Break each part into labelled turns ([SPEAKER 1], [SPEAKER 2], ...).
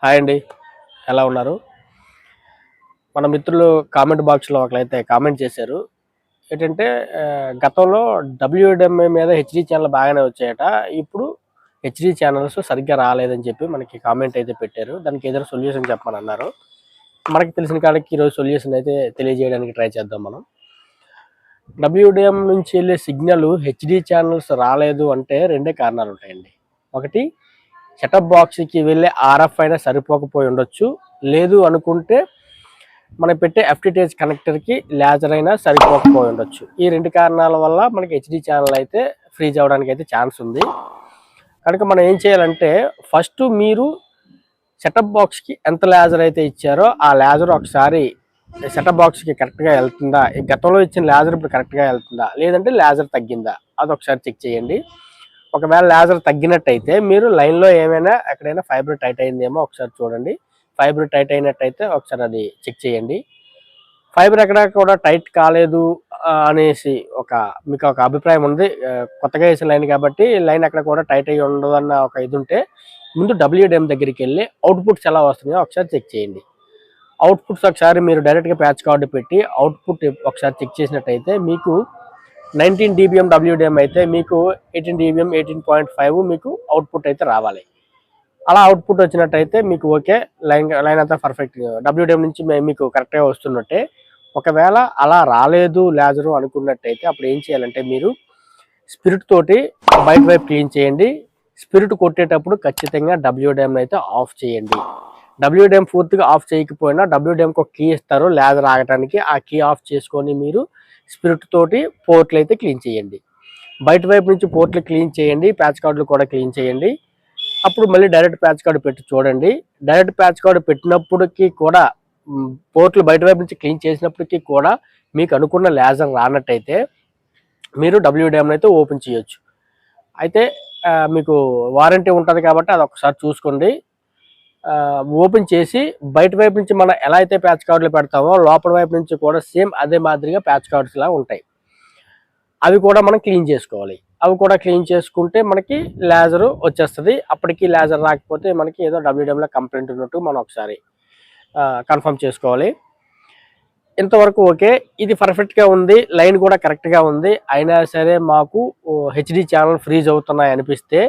[SPEAKER 1] Hi అండి, ఎలా ఉన్నారు? మన మిత్రులు కామెంట్ బాక్స్లో ఒకరైతే కామెంట్ చేశారు. ఏంటంటే గతంలో డబ్ల్యూడబ్ల్యూఎంఏ మీద హెచ్డి ఛానల్ బాగానే వచ్చాయట, ఇప్పుడు హెచ్డి ఛానల్స్ సరిగ్గా రాలేదని చెప్పి మనకి కామెంట్ అయితే పెట్టారు. దానికి ఏదైనా సొల్యూషన్ చెప్పమని అన్నారు. మనకి తెలిసిన కాడికి ఈరోజు సొల్యూషన్ అయితే తెలియజేయడానికి ట్రై చేద్దాం. మనం డబ్ల్యూడిఎం నుంచి వెళ్ళే సిగ్నల్ హెచ్డి ఛానల్స్ రాలేదు అంటే రెండే కారణాలు ఉంటాయండి. ఒకటి, సెటప్ బాక్స్కి వెళ్ళే ఆర్ఎఫ్ అయినా సరిపోకపోయి ఉండొచ్చు, లేదు అనుకుంటే మనం పెట్టే ఎఫ్టిటిహెచ్ కనెక్టర్కి లేజర్ అయినా సరిపోకపోయి ఉండొచ్చు. ఈ రెండు కారణాల వల్ల మనకి హెచ్డి ఛానల్ అయితే ఫ్రీజ్ అవ్వడానికి అయితే ఛాన్స్ ఉంది. కనుక మనం ఏం చేయాలంటే, ఫస్ట్ మీరు సెటప్ బాక్స్కి ఎంత లేజర్ అయితే ఇచ్చారో ఆ లేజర్ ఒకసారి సెటప్ బాక్స్కి కరెక్ట్గా వెళ్తుందా, గతంలో ఇచ్చిన లేజర్ ఇప్పుడు కరెక్ట్గా వెళ్తుందా, లేదంటే లేజర్ తగ్గిందా, అది ఒకసారి చెక్ చేయండి. ఒకవేళ లేజర్ తగ్గినట్టయితే మీరు లైన్లో ఏమైనా ఎక్కడైనా ఫైబర్ టైట్ అయిందేమో ఒకసారి చూడండి. ఫైబర్ టైట్ అయినట్టయితే ఒకసారి అది చెక్ చేయండి. ఫైబర్ ఎక్కడ కూడా టైట్ కాలేదు అనేసి మీకు ఒక అభిప్రాయం ఉంది, కొత్తగా వేసిన లైన్ కాబట్టి లైన్ ఎక్కడ కూడా టైట్ అయ్యి ఉండదు అన్న ఒక ఇది ఉంటే, ముందు డబ్ల్యూడిఎం దగ్గరికి వెళ్ళి అవుట్పుట్స్ ఎలా వస్తున్నాయో ఒకసారి చెక్ చేయండి. అవుట్పుట్స్ ఒకసారి మీరు డైరెక్ట్గా ప్యాచ్ కార్డు పెట్టి అవుట్పుట్ ఒకసారి చెక్ చేసినట్టయితే మీకు 19 dBm డబ్ల్యూడిఎం అయితే మీకు 18 dBm 18.5 మీకు అవుట్పుట్ అయితే రావాలి. అలా అవుట్పుట్ వచ్చినట్టయితే మీకు ఓకే, లైన్ అంతా పర్ఫెక్ట్, డబ్ల్యూడిఎం నుంచి మీకు కరెక్ట్గా వస్తున్నట్టే. ఒకవేళ అలా రాలేదు లేజరు అనుకున్నట్టయితే అప్పుడు ఏం చేయాలంటే, మీరు స్పిరిట్ తోటి బయట వైపు క్లీన్ చేయండి. స్పిరిట్ కొట్టేటప్పుడు ఖచ్చితంగా డబ్ల్యూడిఎం అయితే ఆఫ్ చేయండి. డబ్ల్యూడిఎం పూర్తిగా ఆఫ్ చేయకపోయినా డబ్ల్యూడిఎంకి ఒక కీ ఇస్తారు లేజర్ ఆగటానికి, ఆ కీ ఆఫ్ చేసుకొని మీరు స్పిరిట్ తోటి పోర్ట్లు అయితే క్లీన్ చేయండి. బయట వైపు నుంచి పోర్ట్లు క్లీన్ చేయండి, ప్యాచ్ కార్డులు కూడా క్లీన్ చేయండి. అప్పుడు మళ్ళీ డైరెక్ట్ ప్యాచ్ కార్డు పెట్టి చూడండి. డైరెక్ట్ ప్యాచ్ కార్డు పెట్టినప్పటికీ కూడా పోర్ట్లు బయట వైపు నుంచి క్లీన్ చేసినప్పటికీ కూడా మీకు అనుకున్న లేజర్ రానట్టయితే మీరు డబ్ల్యూడిఎం అయితే ఓపెన్ చేయొచ్చు. అయితే మీకు వారంటీ ఉంటుంది కాబట్టి అది ఒకసారి చూసుకోండి. ఓపెన్ చేసి బయట వైపు నుంచి మనం ఎలా అయితే ప్యాచ్ కార్డులు పెడతామో లోపల వైపు నుంచి కూడా సేమ్ అదే మాదిరిగా ప్యాచ్ కార్డ్స్ లా ఉంటాయి. అవి కూడా మనం క్లీన్ చేసుకోవాలి. అవి కూడా క్లీన్ చేసుకుంటే మనకి లేజర్ వచ్చేస్తుంది. అప్పటికి లేజర్ రాకపోతే మనకి ఏదో డబ్ల్యూడిఎంలో కంప్లైంట్ ఉన్నట్టు మనం ఒకసారి కన్ఫర్మ్ చేసుకోవాలి. ఇంతవరకు ఓకే, ఇది పర్ఫెక్ట్గా ఉంది, లైన్ కూడా కరెక్ట్గా ఉంది, అయినా సరే మాకు హెచ్డి ఛానల్ ఫ్రీజ్ అవుతున్నాయి అనిపిస్తే,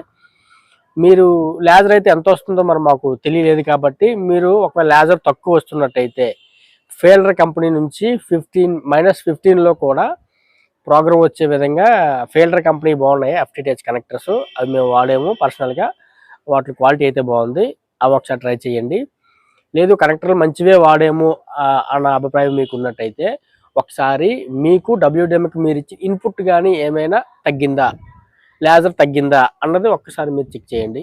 [SPEAKER 1] మీరు లేజర్ అయితే ఎంత వస్తుందో మరి మాకు తెలియలేదు కాబట్టి మీరు ఒకవేళ లేజర్ తక్కువ వస్తున్నట్టయితే ఫెయిల్డర్ కంపెనీ నుంచి -15లో కూడా ప్రోగ్రామ్ వచ్చే విధంగా ఫెయిల్డర్ కంపెనీ బాగున్నాయి ఎఫ్టిటిహెచ్ కనెక్టర్స్, అవి మేము వాడాము పర్సనల్గా, వాటి క్వాలిటీ అయితే బాగుంది, అవి ఒకసారి ట్రై చేయండి. లేదు కనెక్టర్లు మంచివే వాడాము అన్న అభిప్రాయం మీకు ఉన్నట్టయితే ఒకసారి మీకు డబ్ల్యూడిఎంకి మీరు ఇచ్చి ఇన్పుట్ కానీ ఏమైనా తగ్గిందా, లేజర్ తగ్గిందా అన్నది ఒక్కసారి మీరు చెక్ చేయండి.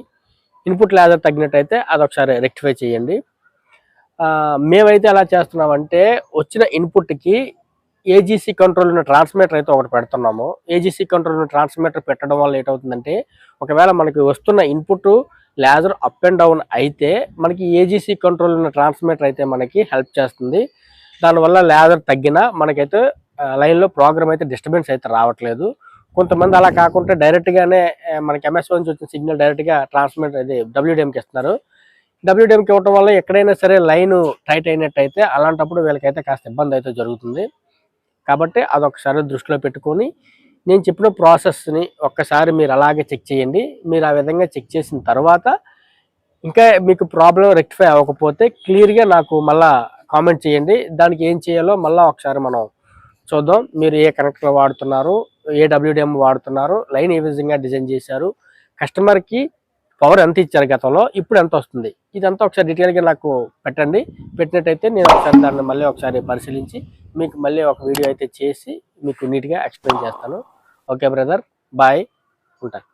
[SPEAKER 1] ఇన్పుట్ లేజర్ తగ్గినట్టయితే అది ఒకసారి రెక్టిఫై చేయండి. మేమైతే ఎలా చేస్తున్నామంటే, వచ్చిన ఇన్పుట్కి ఏజీసీ కంట్రోల్ ఉన్న ట్రాన్స్మిటర్ అయితే ఒకటి పెడుతున్నాము. ఏజీసీ కంట్రోల్ ఉన్న ట్రాన్స్మిటర్ పెట్టడం వల్ల ఏంటవుతుందంటే, ఒకవేళ మనకి వస్తున్న input laser up and down అయితే మనకి ఏజీసీ కంట్రోల్ ఉన్న ట్రాన్స్మిటర్ అయితే మనకి హెల్ప్ చేస్తుంది. దానివల్ల లేజర్ తగ్గినా మనకైతే లైన్లో ప్రోగ్రామ్ అయితే డిస్టర్బెన్స్ అయితే రావట్లేదు. కొంతమంది అలా కాకుండా డైరెక్ట్గానే మనకి ఎంఎస్ నుంచి వచ్చిన సిగ్నల్ డైరెక్ట్గా ట్రాన్స్మిటర్ అది డబ్ల్యూడిఎంకి ఇస్తున్నారు. డబ్ల్యూడిఎంకి ఇవ్వడం వల్ల ఎక్కడైనా సరే లైన్ టైట్ అయినట్టయితే అలాంటప్పుడు వీళ్ళకైతే కాస్త ఇబ్బంది అయితే జరుగుతుంది. కాబట్టి అదొకసారి దృష్టిలో పెట్టుకొని నేను చెప్పిన ప్రాసెస్ని ఒక్కసారి మీరు అలాగే చెక్ చేయండి. మీరు ఆ విధంగా చెక్ చేసిన తర్వాత ఇంకా మీకు ప్రాబ్లం రెక్టిఫై అవ్వకపోతే క్లియర్గా నాకు మళ్ళీ కామెంట్ చేయండి. దానికి ఏం చేయాలో మళ్ళీ ఒకసారి మనం చూద్దాం. మీరు ఏ కనెక్టర్ వాడుతున్నారు, ఏ డబ్ల్యూడిఎం వాడుతున్నారు, లైన్ ఏ విధంగా డిజైన్ చేశారు, కస్టమర్కి పవర్ ఎంత ఇచ్చారు గతంలో, ఇప్పుడు ఎంత వస్తుంది, ఇదంతా ఒకసారి డీటెయిల్గా నాకు పెట్టండి. పెట్టినట్టయితే నేను ఒకసారి దాన్ని మళ్ళీ ఒకసారి పరిశీలించి మీకు మళ్ళీ ఒక వీడియో అయితే చేసి మీకు నీట్గా ఎక్స్ప్లెయిన్ చేస్తాను. ఓకే బ్రదర్, బాయ్, ఉంటాను.